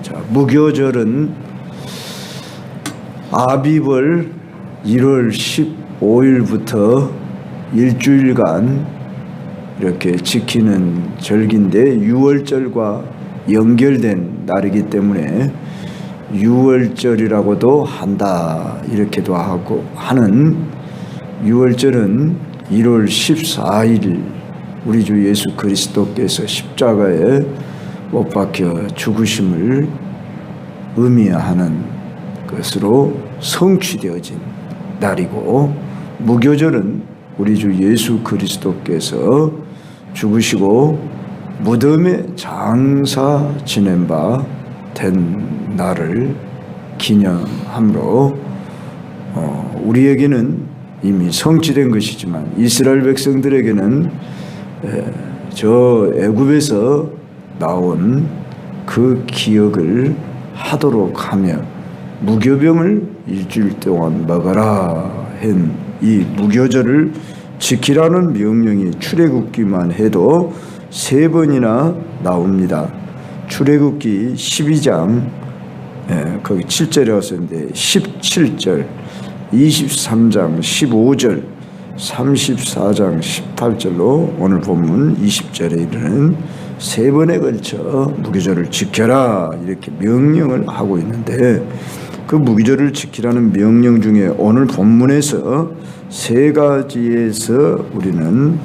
자, 무교절은 아비벌 1월 15일부터 일주일간 이렇게 지키는 절기인데 6월절과 연결된 날이기 때문에 6월절이라고도 한다 이렇게도 하고 하는 6월절은 1월 14일 우리 주 예수 그리스도께서 십자가에 못 박혀 죽으심을 의미하는 것으로 성취되어진 날이고, 무교절은 우리 주 예수 그리스도께서 죽으시고 무덤에 장사 지낸 바 된 날을 기념함으로 우리에게는 이미 성취된 것이지만 이스라엘 백성들에게는 저 애굽에서 나온 그 기억을 하도록 하며 무교병을 일주일 동안 먹어라 한 이 무교절을 지키라는 명령이 출애굽기만 해도 3번이나 나옵니다. 출애굽기 12장 거기 7절에 왔었는데 17절, 23장 15절, 34장 18절로 오늘 본문 20절에 이르는 3번에 걸쳐 무교절을 지켜라 이렇게 명령을 하고 있는데, 그 무교절을 지키라는 명령 중에 오늘 본문에서 3가지에서 우리는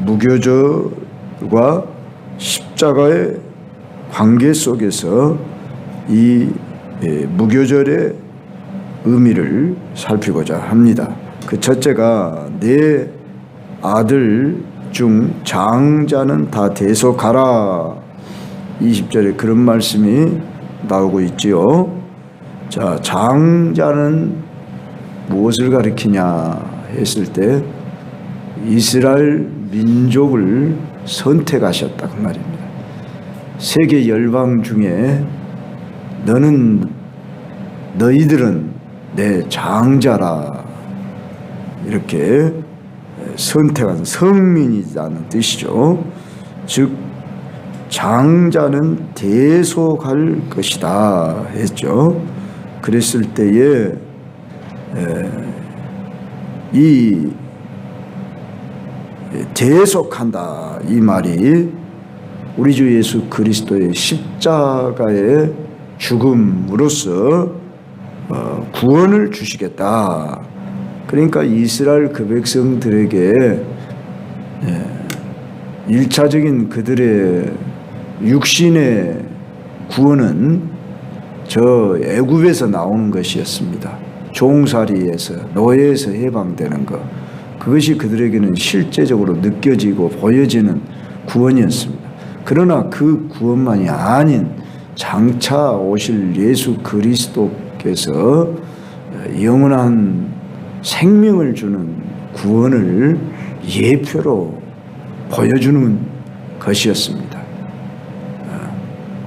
무교절과 십자가의 관계 속에서 이 무교절의 의미를 살피고자 합니다. 그 첫째가 내 아들 중 장자는 다 대속하라. 20절에 그런 말씀이 나오고 있지요. 자, 장자는 무엇을 가리키냐 했을 때 이스라엘 민족을 선택하셨다 그 말입니다. 세계 열방 중에 너희들은 내 장자라 이렇게 선택한 성민이라는 뜻이죠. 즉 장자는 대속할 것이다 했죠. 그랬을 때에 이 대속한다 이 말이 우리 주 예수 그리스도의 십자가의 죽음으로써 구원을 주시겠다. 그러니까 이스라엘 그 백성들에게 1차적인 그들의 육신의 구원은 저 애굽에서 나오는 것이었습니다. 종살이에서 노예에서 해방되는 것, 그것이 그들에게는 실제적으로 느껴지고 보여지는 구원이었습니다. 그러나 그 구원만이 아닌 장차 오실 예수 그리스도께서 영원한 생명을 주는 구원을 예표로 보여주는 것이었습니다.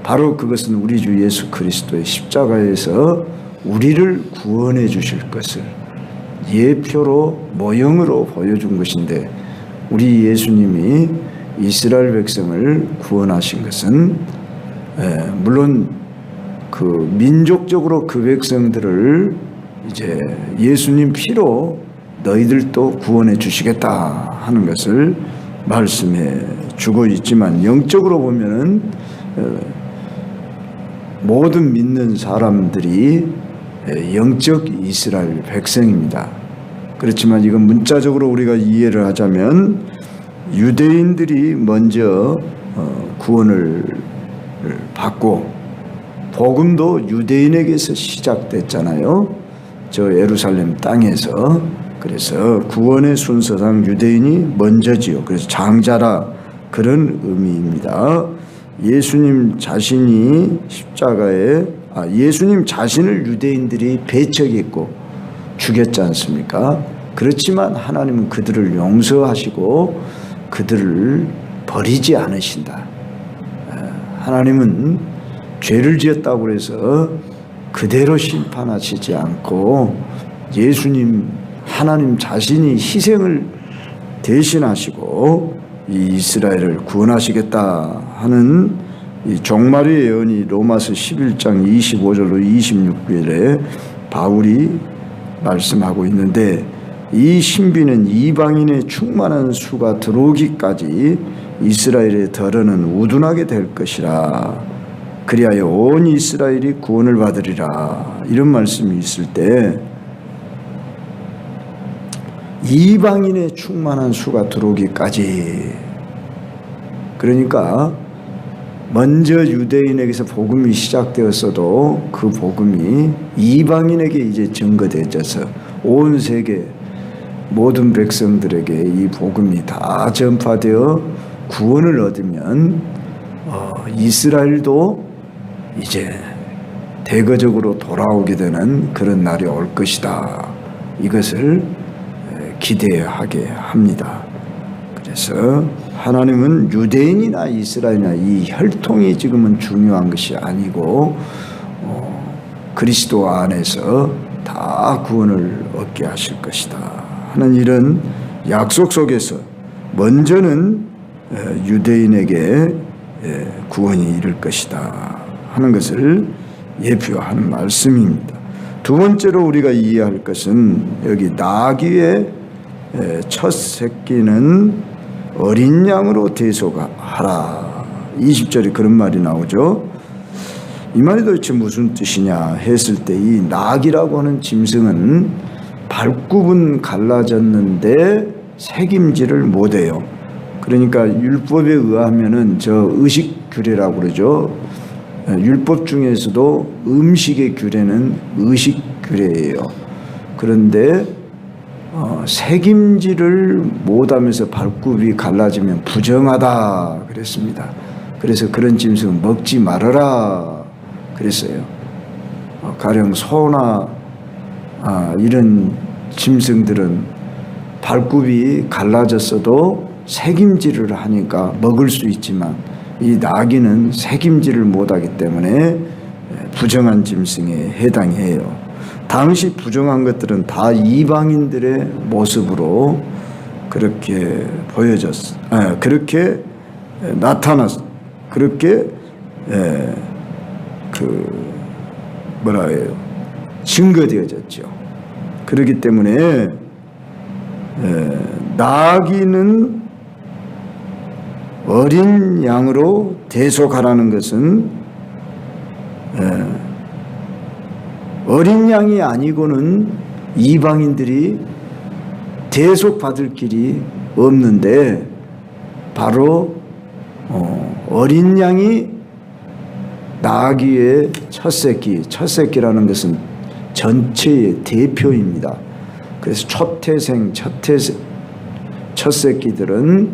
바로 그것은 우리 주 예수 그리스도의 십자가에서 우리를 구원해 주실 것을 예표로 모형으로 보여준 것인데, 우리 예수님이 이스라엘 백성을 구원하신 것은 물론 그 민족적으로 그 백성들을 이제 예수님 피로 너희들도 구원해 주시겠다 하는 것을 말씀해 주고 있지만, 영적으로 보면은 모든 믿는 사람들이 영적 이스라엘 백성입니다. 그렇지만 이건 문자적으로 우리가 이해를 하자면 유대인들이 먼저 구원을 받고 복음도 유대인에게서 시작됐잖아요. 저 예루살렘 땅에서. 그래서 구원의 순서상 유대인이 먼저지요. 그래서 장자라 그런 의미입니다. 예수님 자신이 십자가에 예수님 자신을 유대인들이 배척했고 죽였지 않습니까? 그렇지만 하나님은 그들을 용서하시고 그들을 버리지 않으신다. 하나님은 죄를 지었다고 해서 그대로 심판하시지 않고 예수님 하나님 자신이 희생을 대신하시고 이 이스라엘을 구원하시겠다 하는 이 종말의 예언이 로마서 11장 25절로 26절에 바울이 말씀하고 있는데, 이 신비는 이방인의 충만한 수가 들어오기까지 이스라엘의 덜어는 우둔하게 될 것이라. 그리하여 온 이스라엘이 구원을 받으리라. 이런 말씀이 있을 때 이방인의 충만한 수가 들어오기까지, 그러니까 먼저 유대인에게서 복음이 시작되었어도 그 복음이 이방인에게 이제 증거되어져서 온 세계 모든 백성들에게 이 복음이 다 전파되어 구원을 얻으면 이스라엘도 이제 대거적으로 돌아오게 되는 그런 날이 올 것이다. 이것을 기대하게 합니다. 그래서 하나님은 유대인이나 이스라엘이나 이 혈통이 지금은 중요한 것이 아니고 그리스도 안에서 다 구원을 얻게 하실 것이다 하는 이런 약속 속에서 먼저는 유대인에게 구원이 이를 것이다 하는 것을 예표하는 말씀입니다. 두 번째로 우리가 이해할 것은 여기 나귀의 첫 새끼는 어린 양으로 대속하라. 20절에 그런 말이 나오죠. 이 말이 도대체 무슨 뜻이냐 했을 때, 이 나귀라고 하는 짐승은 발굽은 갈라졌는데 새김질을 못해요. 그러니까 율법에 의하면은 저 의식규례라고 그러죠. 율법 중에서도 음식의 규례는 의식규례예요. 그런데 새김질을 못하면서 발굽이 갈라지면 부정하다 그랬습니다. 그래서 그런 짐승은 먹지 말아라 그랬어요. 가령 소나 이런 짐승들은 발굽이 갈라졌어도 새김질을 하니까 먹을 수 있지만, 이 나귀는 새김질을 못하기 때문에 부정한 짐승에 해당해요. 당시 부정한 것들은 다 이방인들의 모습으로 그렇게 보여졌어. 그렇게 나타났어. 그렇게 뭐라 해요? 증거되어졌죠. 그렇기 때문에 나귀는 어린 양으로 대속하라는 것은 어린 양이 아니고는 이방인들이 대속받을 길이 없는데, 바로 어린 양이 나귀의 첫 새끼라는 것은 전체의 대표입니다. 그래서 초태생, 첫 새끼들은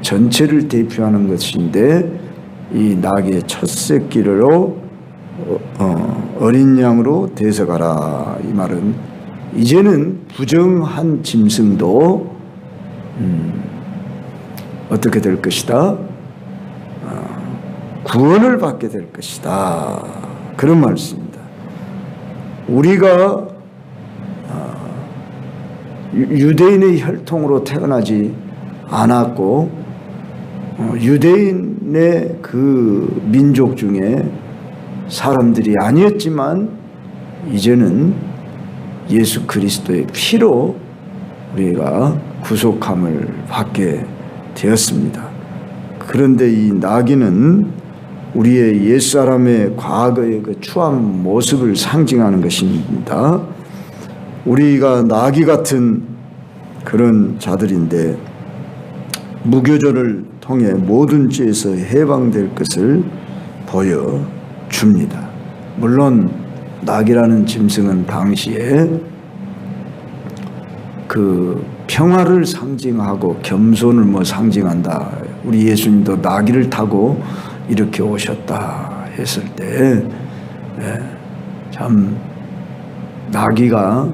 전체를 대표하는 것인데, 이 나귀의 첫 새끼로 어린 양으로 대속하라. 이 말은 이제는 부정한 짐승도 어떻게 될 것이다? 구원을 받게 될 것이다. 그런 말씀입니다. 우리가 유대인의 혈통으로 태어나지 않았고 유대인의 그 민족 중에 사람들이 아니었지만, 이제는 예수 그리스도의 피로 우리가 구속함을 받게 되었습니다. 그런데 이 나귀는 우리의 옛사람의 과거의 그 추한 모습을 상징하는 것입니다. 우리가 나귀 같은 그런 자들인데, 무교절을 통해 모든 죄에서 해방될 것을 보여줍니다. 물론 나귀라는 짐승은 당시에 그 평화를 상징하고 겸손을 상징한다. 우리 예수님도 나귀를 타고 이렇게 오셨다 했을 때 참 나귀가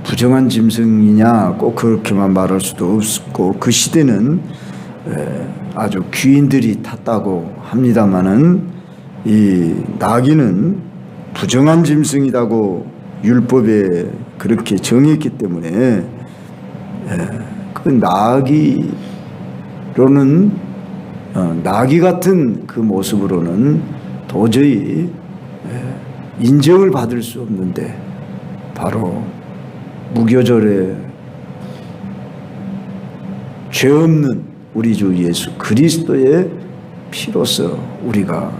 부정한 짐승이냐 꼭 그렇게만 말할 수도 없고, 그 시대는 아주 귀인들이 탔다고 합니다마는 이 나귀는 부정한 짐승이라고 율법에 그렇게 정했기 때문에 그 나귀로는 나귀 같은 그 모습으로는 도저히 인정을 받을 수 없는데 바로 무교절에 죄 없는 우리 주 예수 그리스도의 피로서 우리가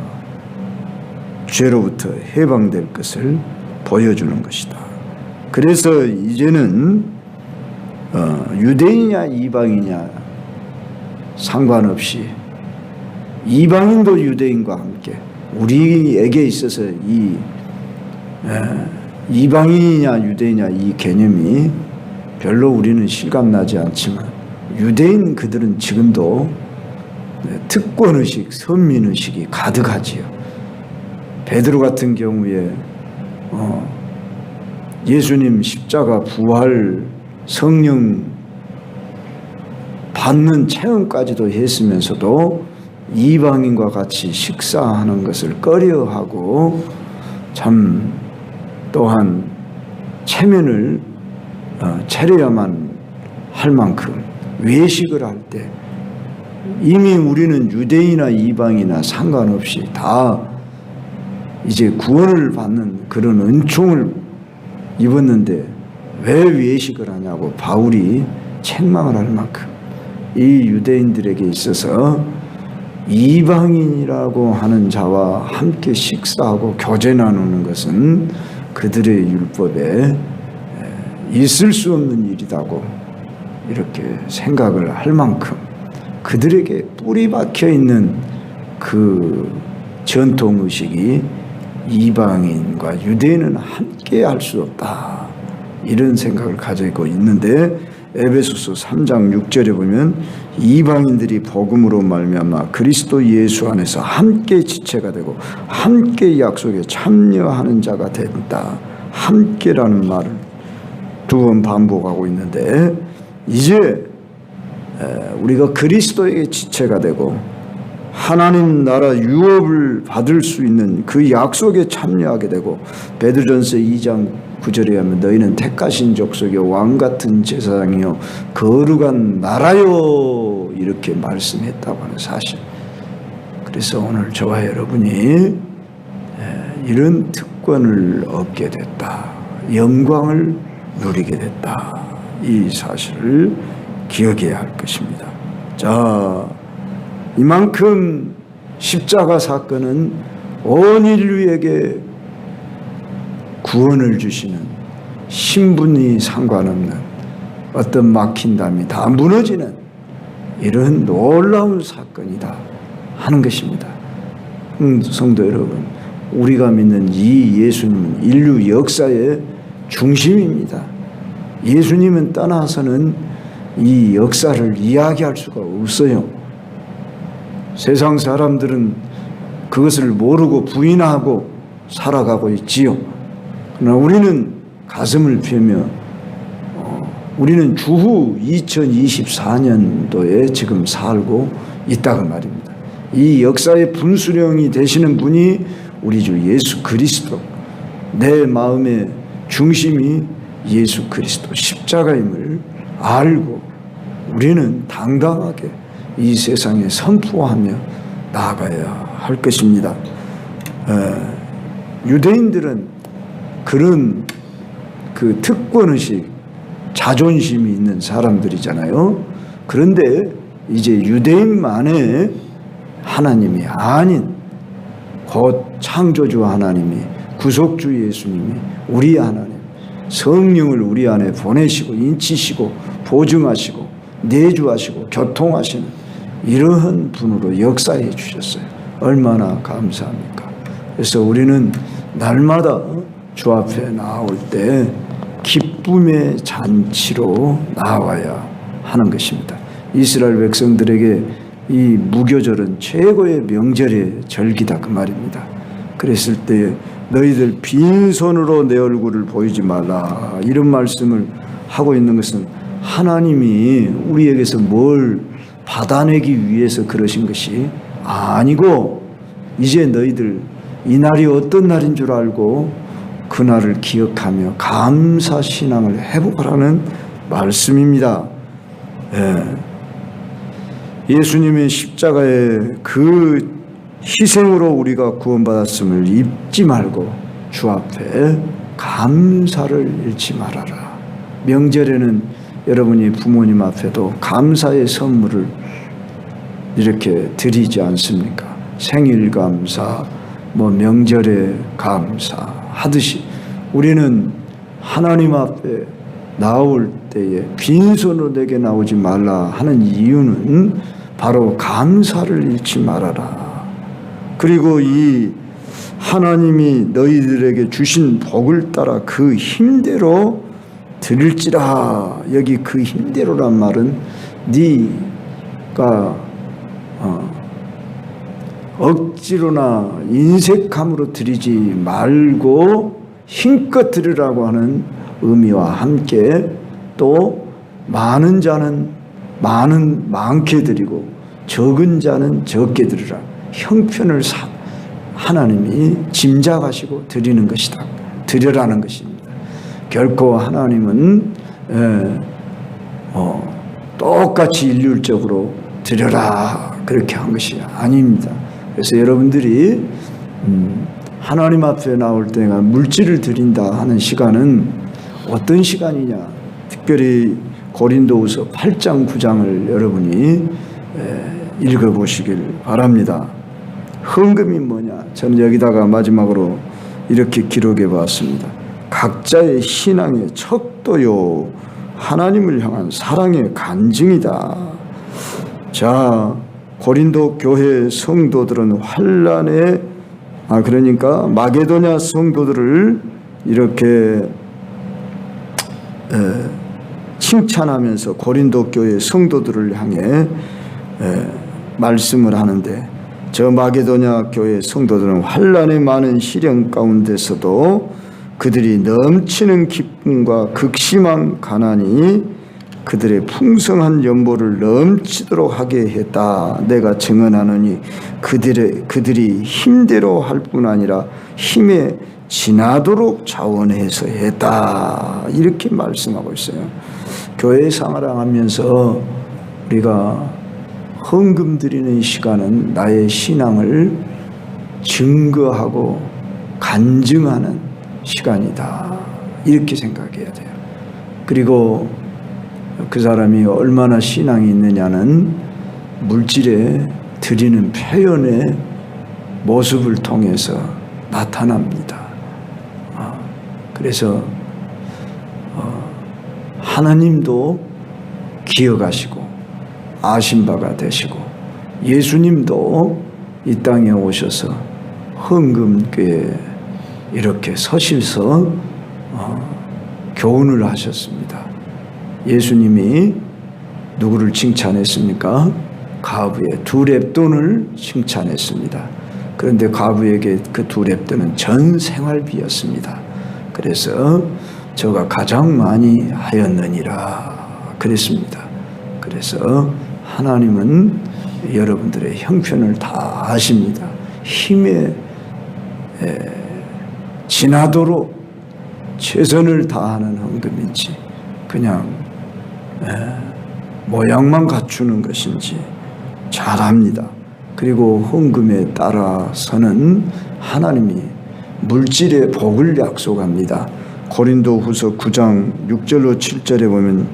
죄로부터 해방될 것을 보여주는 것이다. 그래서 이제는 유대인이냐 이방이냐 상관없이 이방인도 유대인과 함께 우리에게 있어서 이 이방인이냐 유대인이냐 이 개념이 별로 우리는 실감나지 않지만 유대인 그들은 지금도 특권의식, 선민의식이 가득하지요. 베드로 같은 경우에 예수님 십자가 부활 성령 받는 체험까지도 했으면서도 이방인과 같이 식사하는 것을 꺼려하고 참 또한 체면을 차려야만 할 만큼 외식을 할 때 이미 우리는 유대인이나 이방이나 상관없이 다 이제 구원을 받는 그런 은총을 입었는데 왜 외식을 하냐고 바울이 책망을 할 만큼 이 유대인들에게 있어서 이방인이라고 하는 자와 함께 식사하고 교제 나누는 것은 그들의 율법에 있을 수 없는 일이라고 이렇게 생각을 할 만큼 그들에게 뿌리 박혀 있는 그 전통의식이 이방인과 유대인은 함께 할 수 없다. 이런 생각을 가지고 있는데 에베소서 3장 6절에 보면 이방인들이 복음으로 말미암아 그리스도 예수 안에서 함께 지체가 되고 함께 약속에 참여하는 자가 된다. 함께라는 말을 두 번 반복하고 있는데 이제 우리가 그리스도에게 지체가 되고 하나님 나라 유업을 받을 수 있는 그 약속에 참여하게 되고 베드로전서 2장 9절에 하면 너희는 택하신 족속이요 왕같은 제사장이요 거룩한 나라요 이렇게 말씀했다고 하는 사실. 그래서 오늘 저와 여러분이 이런 특권을 얻게 됐다. 영광을 누리게 됐다. 이 사실을 기억해야 할 것입니다. 자, 이만큼 십자가 사건은 온 인류에게 구원을 주시는 신분이 상관없는 어떤 막힌담이 다 무너지는 이런 놀라운 사건이다 하는 것입니다. 성도 여러분, 우리가 믿는 이 예수님은 인류 역사의 중심입니다. 예수님은 떠나서는 이 역사를 이야기할 수가 없어요. 세상 사람들은 그것을 모르고 부인하고 살아가고 있지요. 그러나 우리는 가슴을 펴며 우리는 주후 2024년도에 지금 살고 있다고 말입니다. 이 역사의 분수령이 되시는 분이 우리 주 예수 그리스도, 내 마음의 중심이 예수 그리스도 십자가임을 알고 우리는 당당하게 이 세상에 선포하며 나아가야 할 것입니다. 유대인들은 그런 그 특권의식, 자존심이 있는 사람들이잖아요. 그런데 이제 유대인만의 하나님이 아닌 곧 창조주 하나님이, 구속주 예수님이 우리 하나님, 성령을 우리 안에 보내시고 인치시고 보증하시고 내주하시고 교통하시는 이러한 분으로 역사해 주셨어요. 얼마나 감사합니까? 그래서 우리는 날마다 주 앞에 나올 때 기쁨의 잔치로 나와야 하는 것입니다. 이스라엘 백성들에게 이 무교절은 최고의 명절의 절기다 그 말입니다. 그랬을 때 너희들 빈손으로 내 얼굴을 보이지 말라 이런 말씀을 하고 있는 것은 하나님이 우리에게서 뭘 받아내기 위해서 그러신 것이 아니고 이제 너희들 이 날이 어떤 날인 줄 알고 그날을 기억하며 감사신앙을 회복하라는 말씀입니다. 예수님의 십자가의 그 희생으로 우리가 구원받았음을 잊지 말고 주 앞에 감사를 잃지 말아라. 명절에는 여러분이 부모님 앞에도 감사의 선물을 이렇게 드리지 않습니까? 생일 감사, 명절에 감사 하듯이 우리는 하나님 앞에 나올 때에 빈손으로 내게 나오지 말라 하는 이유는 바로 감사를 잃지 말아라. 그리고 이 하나님이 너희들에게 주신 복을 따라 그 힘대로 드릴지라. 여기 그 힘대로란 말은 네가 억지로나 인색함으로 드리지 말고 힘껏 드리라고 하는 의미와 함께 또 많은 자는 많게 드리고 적은 자는 적게 드리라. 형편을 하나님이 짐작하시고 드리는 것이다. 드려라는 것입니다. 결코 하나님은 똑같이 일률적으로 드려라 그렇게 한 것이 아닙니다. 그래서 여러분들이 하나님 앞에 나올 때가 물질을 드린다 하는 시간은 어떤 시간이냐? 특별히 고린도후서 8장 9장을 여러분이 읽어보시길 바랍니다. 헌금이 뭐냐? 저는 여기다가 마지막으로 이렇게 기록해 봤습니다. 각자의 신앙의 척도요 하나님을 향한 사랑의 간증이다. 자, 고린도 교회 성도들은 환난에 그러니까 마게도냐 성도들을 이렇게 칭찬하면서 고린도 교회 성도들을 향해 말씀을 하는데, 저 마게도냐 교회 성도들은 환난의 많은 시련 가운데서도 그들이 넘치는 기쁨과 극심한 가난이 그들의 풍성한 연보를 넘치도록 하게 했다. 내가 증언하노니 그들이 힘대로 할 뿐 아니라 힘에 지나도록 자원해서 했다. 이렇게 말씀하고 있어요. 교회 생활하면서 우리가 헌금 드리는 시간은 나의 신앙을 증거하고 간증하는 시간이다. 이렇게 생각해야 돼요. 그리고 그 사람이 얼마나 신앙이 있느냐는 물질에 드리는 표현의 모습을 통해서 나타납니다. 그래서 하나님도 기억하시고 아신 바가 되시고 예수님도 이 땅에 오셔서 헌금궤에 이렇게 서셔서 교훈을 하셨습니다. 예수님이 누구를 칭찬했습니까? 과부의 2렙돈을 칭찬했습니다. 그런데 과부에게 그 2렙돈은 전 생활비였습니다. 그래서 저가 가장 많이 하였느니라 그랬습니다. 그래서 하나님은 여러분들의 형편을 다 아십니다. 힘에 지나도록 최선을 다하는 헌금인지 그냥 모양만 갖추는 것인지 잘 압니다. 그리고 헌금에 따라서는 하나님이 물질의 복을 약속합니다. 고린도후서 9장 6절로 7절에 보면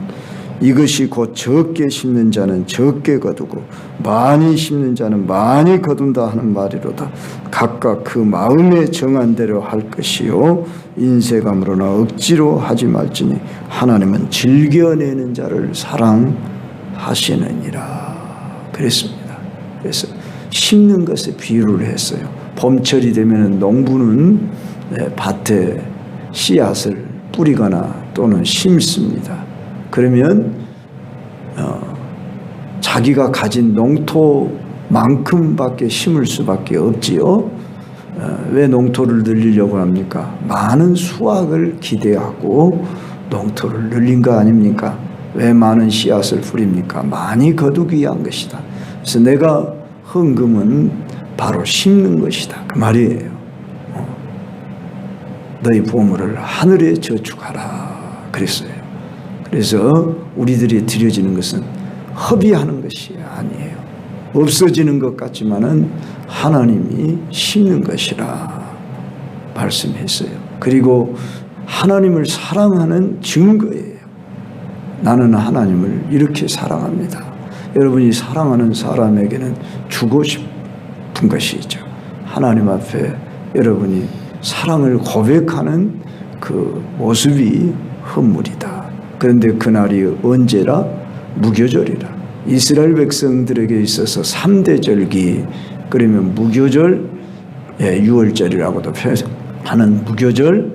이것이 곧 적게 심는 자는 적게 거두고 많이 심는 자는 많이 거둔다 하는 말이로다. 각각 그 마음에 정한 대로 할 것이요 인색함으로나 억지로 하지 말지니 하나님은 즐겨내는 자를 사랑하시느니라 그랬습니다. 그래서 심는 것에 비유를 했어요. 봄철이 되면 농부는 밭에 씨앗을 뿌리거나 또는 심습니다. 그러면 자기가 가진 농토만큼밖에 심을 수밖에 없지요. 왜 농토를 늘리려고 합니까? 많은 수확을 기대하고 농토를 늘린 거 아닙니까? 왜 많은 씨앗을 뿌립니까? 많이 거두기 위한 것이다. 그래서 내가 헌금은 바로 심는 것이다 그 말이에요. 너희 보물을 하늘에 저축하라 그랬어요. 그래서 우리들이 드려지는 것은 허비하는 것이 아니에요. 없어지는 것 같지만은 하나님이 심는 것이라 말씀했어요. 그리고 하나님을 사랑하는 증거예요. 나는 하나님을 이렇게 사랑합니다. 여러분이 사랑하는 사람에게는 주고 싶은 것이죠. 하나님 앞에 여러분이 사랑을 고백하는 그 모습이 헌물이다. 그런데 그날이 언제라? 무교절이라. 이스라엘 백성들에게 있어서 3대 절기, 그러면 무교절, 유월절이라고도 표현하는 무교절,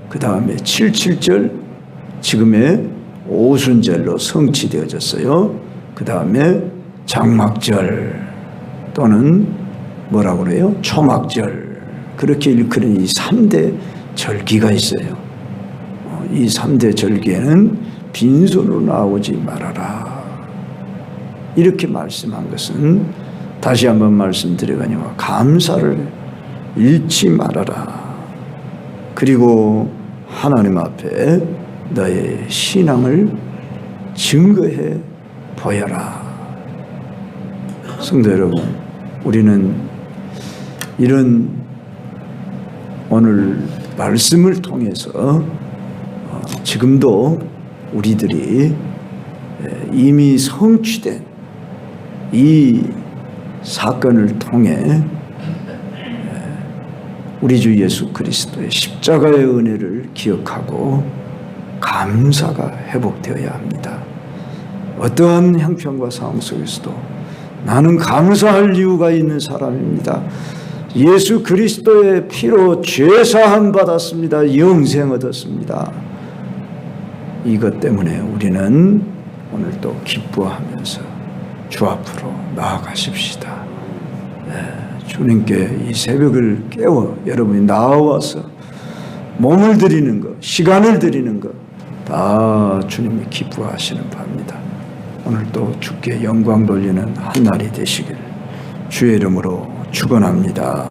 그 다음에 77절, 지금의 오순절로 성취되어졌어요. 그 다음에 장막절 또는 뭐라고 그래요? 초막절. 그렇게 일컫는 이 3대 절기가 있어요. 이 3대 절기에는 빈손으로 나오지 말아라. 이렇게 말씀한 것은 다시 한번 말씀드리거니와 감사를 잃지 말아라. 그리고 하나님 앞에 너의 신앙을 증거해 보여라. 성도 여러분, 우리는 이런 오늘 말씀을 통해서 지금도 우리들이 이미 성취된 이 사건을 통해 우리 주 예수 그리스도의 십자가의 은혜를 기억하고 감사가 회복되어야 합니다. 어떠한 형편과 상황 속에서도 나는 감사할 이유가 있는 사람입니다. 예수 그리스도의 피로 죄사함 받았습니다. 영생 얻었습니다. 이것 때문에 우리는 오늘 또 기뻐하면서 주 앞으로 나아가십시다. 주님께 이 새벽을 깨워 여러분이 나와서 몸을 드리는 것, 시간을 드리는 것 다 주님이 기뻐하시는 바입니다. 오늘 또 주께 영광 돌리는 한 날이 되시길 주의 이름으로 축원합니다.